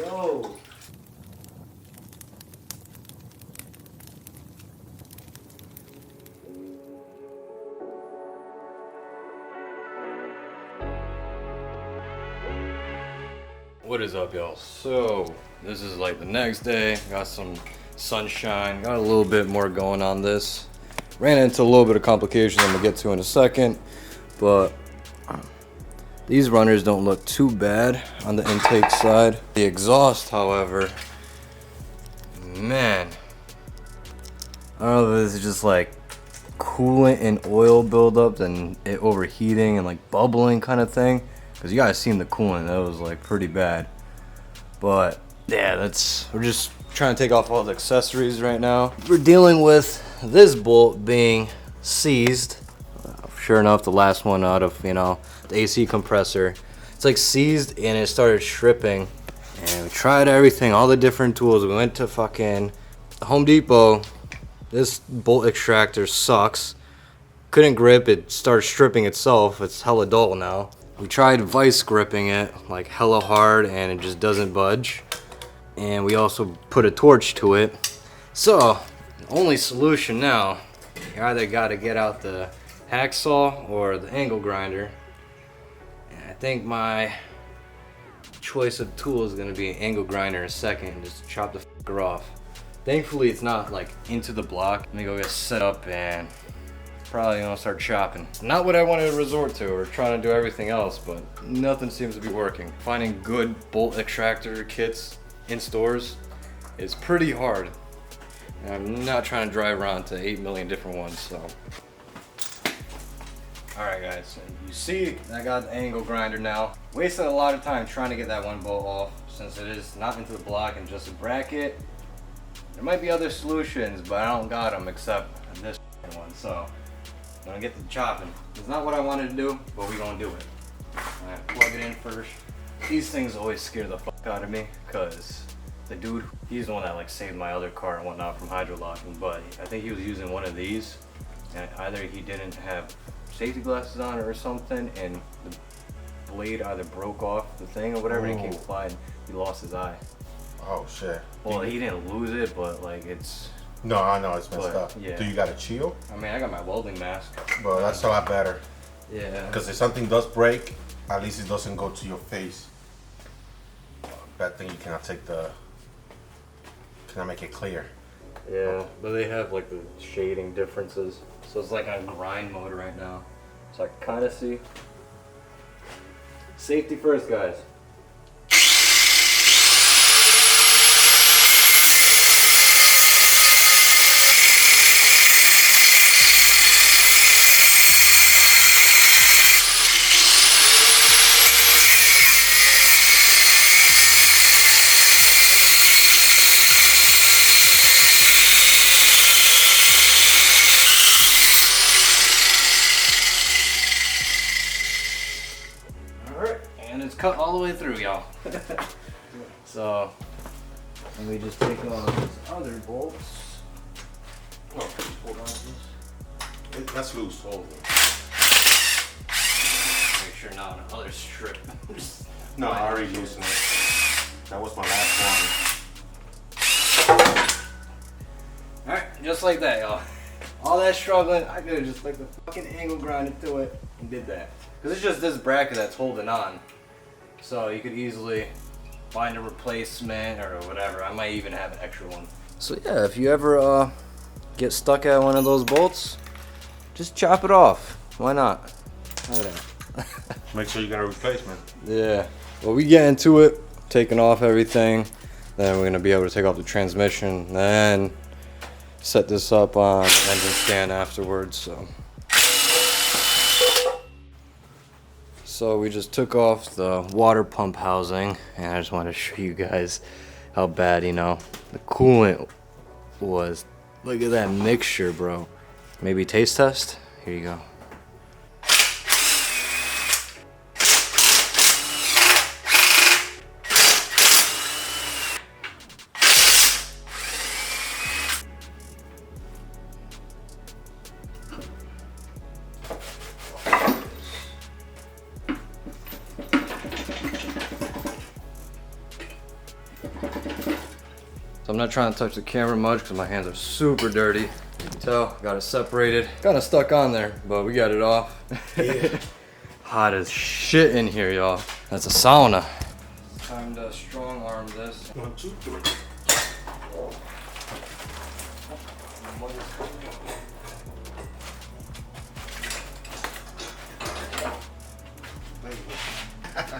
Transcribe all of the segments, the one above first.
Yo. What is up, y'all? So this is like the next day. Got some sunshine, got a little bit more going on this. Ran into a little bit of complications I'm gonna get to in a second, but these runners don't look too bad on the intake side. The exhaust, however, man, I don't know if this is just like coolant and oil buildup and it overheating and like bubbling kind of thing. Because you guys seen the coolant, that was like pretty bad. But yeah, we're just trying to take off all the accessories right now. We're dealing with this bolt being seized. Sure enough, the last one out of, the AC compressor. It's like seized and it started stripping. And we tried everything, all the different tools. We went to fucking Home Depot. This bolt extractor sucks. Couldn't grip, it started stripping itself. It's hella dull now. We tried vice gripping it like hella hard and it just doesn't budge. And we also put a torch to it. So, the only solution now, you either gotta get out the hacksaw or the angle grinder. And I think my choice of tool is gonna be an angle grinder in a second, just chop the fucker off. Thankfully it's not like into the block. Let me go get set up and probably gonna start chopping. Not what I wanted to resort to or trying to do everything else, but nothing seems to be working. Finding good bolt extractor kits in stores is pretty hard. And I'm not trying to drive around to 8 million different ones, so. All right guys, you see I got the angle grinder now. Wasted a lot of time trying to get that one bolt off since it is not into the block and just a bracket. There might be other solutions, but I don't got them except this one, so. I'm gonna get to chopping. It's not what I wanted to do, but we're gonna do it. Alright, plug it in first. These things always scare the fuck out of me, cause the dude, he's the one that like saved my other car and whatnot from hydrolocking, but I think he was using one of these, and either he didn't have safety glasses on or something, and the blade either broke off the thing or whatever, and it came flying. He lost his eye. Oh shit. Well, he didn't lose it, but like it's. No, I know it's messed up. Yeah. Do you got a shield? I mean, I got my welding mask. Well, that's a lot better. Yeah. Because if something does break, at least it doesn't go to your face. Bad thing you cannot make it clear. Yeah, but they have like the shading differences. So it's like on grind mode right now. So I can kind of see. Safety first, guys. Cut all the way through, y'all. So let me just take off these other bolts. Oh, hold on to this. That's loose. Hold it. Make sure not another strip. No, I already loosened it. That was my last one. Alright, just like that, y'all. All that struggling, I could have just like the fucking angle grinded to it and did that. Because it's just this bracket that's holding on. So you could easily find a replacement or whatever. I might even have an extra one. So yeah, if you ever get stuck at one of those bolts, just chop it off. Why not? Look at that. Make sure you got a replacement. Yeah. Well, we get into it, taking off everything. Then we're gonna be able to take off the transmission, then set this up on engine stand afterwards. So we just took off the water pump housing, and I just want to show you guys how bad, the coolant was. Look at that mixture, bro. Maybe taste test? Here you go. I'm not trying to touch the camera much because my hands are super dirty. You can tell, got it separated. Kind of stuck on there, but we got it off. Yeah. Hot as shit in here, y'all. That's a sauna. Time to strong arm this. 1, 2, 3.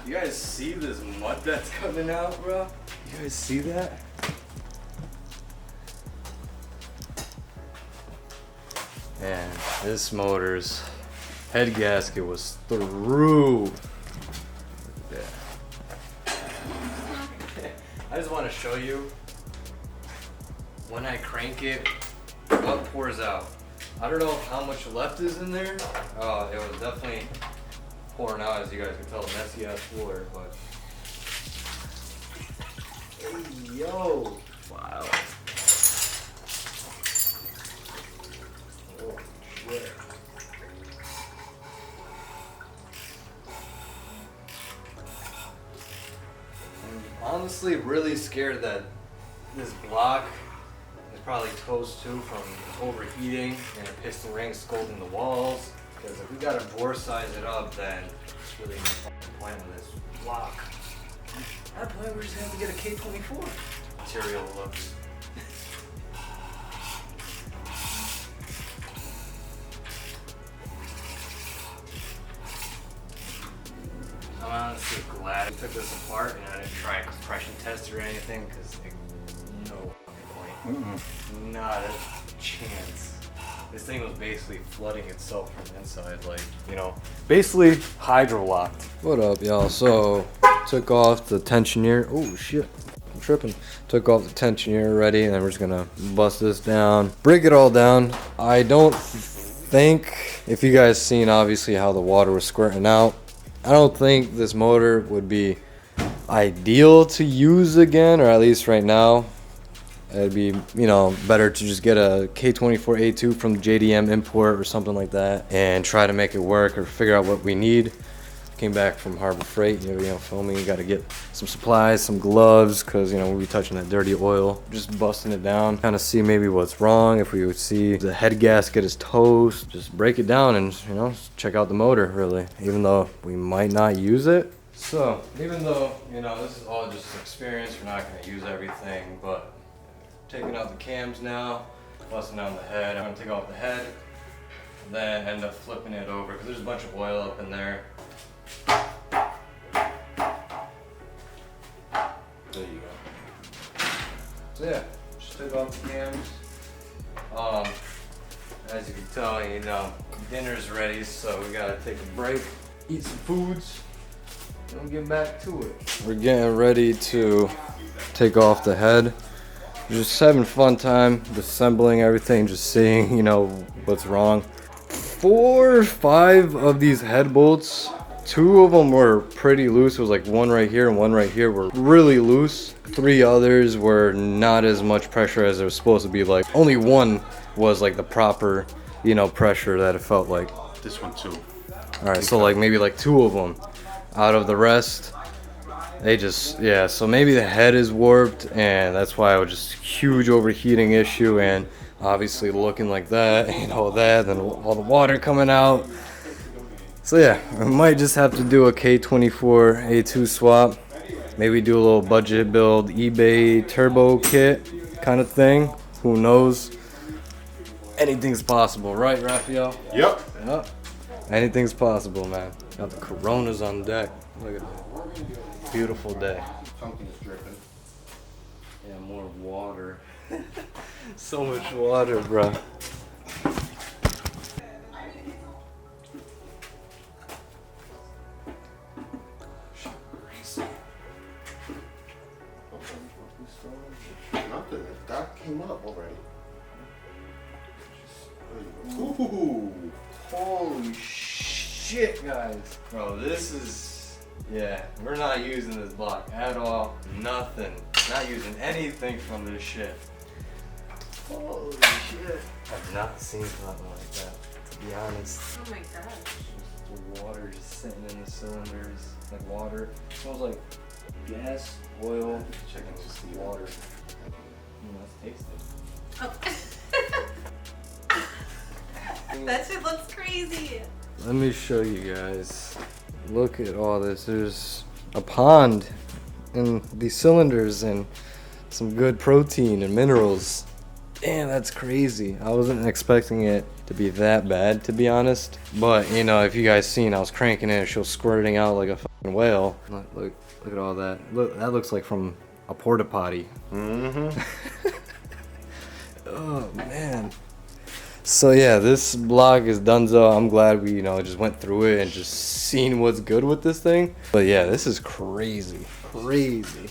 You guys see this mud that's coming out, bro? You guys see that? Man, this motor's head gasket was through. Look at that. I just want to show you when I crank it, what pours out. I don't know how much left is in there. It was definitely pouring out, as you guys can tell, messy ass floor, but hey, yo, wow. Oh shit. I'm honestly really scared that this block is probably toast too from overheating and a piston ring scalding the walls. Because if we gotta bore size it up, then it's really no fucking point with this block. At that point, we're just gonna have to get a K24 material looks. I'm honestly glad I took this apart and I didn't try a compression test or anything, because no fucking point. Not a chance. This thing was basically flooding itself from the inside, like, you know, basically hydro locked. What up, y'all? So, took off the tensioner. Oh shit, I'm tripping. Took off the tensioner already, and then we're just gonna bust this down, break it all down. I don't think, if you guys seen obviously how the water was squirting out, I don't think this motor would be ideal to use again, or at least right now. It'd be, you know, better to just get a K24a2 from JDM import or something like that and try to make it work or figure out what we need. Came back from Harbor Freight, you know, filming. You got to get some supplies, some gloves, because, you know, we'll be touching that dirty oil. Just busting it down, kind of see maybe what's wrong. If we would see the head gasket is toast, just break it down and, you know, check out the motor, really, even though we might not use it. So, even though, you know, this is all just experience, we're not going to use everything, but taking out the cams now, busting down the head. I'm gonna take off the head, then end up flipping it over because there's a bunch of oil up in there. There you go. So yeah, just took off the cams. As you can tell, you know, dinner's ready, so we gotta take a break, eat some foods, and we'll get back to it. We're getting ready to take off the head. Just having fun time, disassembling everything, just seeing, you know, what's wrong. 4 or 5 of these head bolts, 2 of them were pretty loose. It was like one right here and one right here were really loose. 3 others were not as much pressure as it was supposed to be. Like, only one was like the proper, you know, pressure that it felt like. This one too. Alright, so like maybe like 2 of them out of the rest. They just, yeah, so maybe the head is warped, and that's why it was just huge overheating issue, and obviously looking like that, and all that, and all the water coming out. So yeah, I might just have to do a K24a2 swap. Maybe do a little budget build, eBay turbo kit kind of thing. Who knows? Anything's possible, right, Raphael? Yep. Yep. Anything's possible, man. Got the Coronas on deck. Look at that. Beautiful day. Something's dripping. Yeah, more water. So much water, bro. Nothing. That came up already. Ooh. Holy shit, guys. Bro, this is... Yeah, we're not using this block at all. Nothing. Not using anything from this shit. Holy shit. I've not seen something like that, to be honest. Oh my gosh. Just the water just sitting in the cylinders. Like water. It smells like gas, oil. Checking just the water. Let's taste it. Oh. That shit looks crazy. Let me show you guys. Look at all this. There's a pond in these cylinders and some good protein and minerals. Damn, that's crazy. I wasn't expecting it to be that bad, to be honest. But, you know, if you guys seen, I was cranking it, she was squirting out like a fucking whale. Look at all that. Look, that looks like from a porta potty. Mm-hmm. Oh, man. So yeah, this vlog is donezo. I'm glad we, you know, just went through it and just seen what's good with this thing. But yeah, this is crazy. Crazy.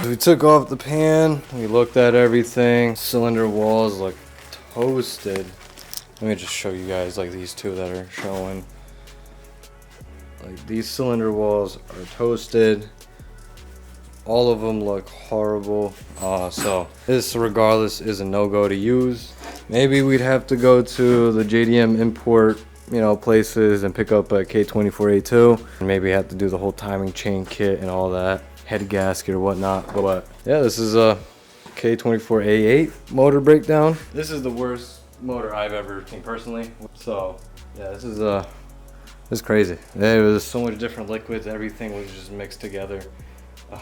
We took off the pan, we looked at everything. Cylinder walls look toasted. Let me just show you guys like these two that are showing. Like these cylinder walls are toasted. All of them look horrible. So this regardless is a no-go to use. Maybe we'd have to go to the JDM import, you know, places and pick up a K24a2. And maybe have to do the whole timing chain kit and all that. Head gasket or whatnot. But yeah, this is a K24a8 motor breakdown. This is the worst motor I've ever seen personally. So yeah, this is crazy. There was so much different liquids, everything was just mixed together. But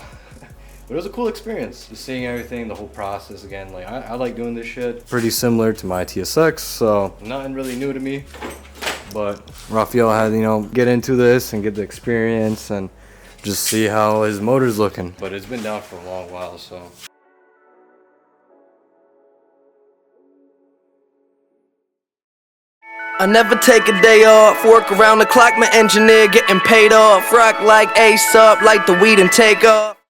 it was a cool experience, just seeing everything, the whole process again. Like I like doing this shit. Pretty similar to my TSX, so nothing really new to me. But Raphael had, you know, get into this and get the experience and just see how his motor's looking. But it's been down for a long while, so. I never take a day off, work around the clock, my engineer getting paid off. Rock like Ace up, like the weed and take off.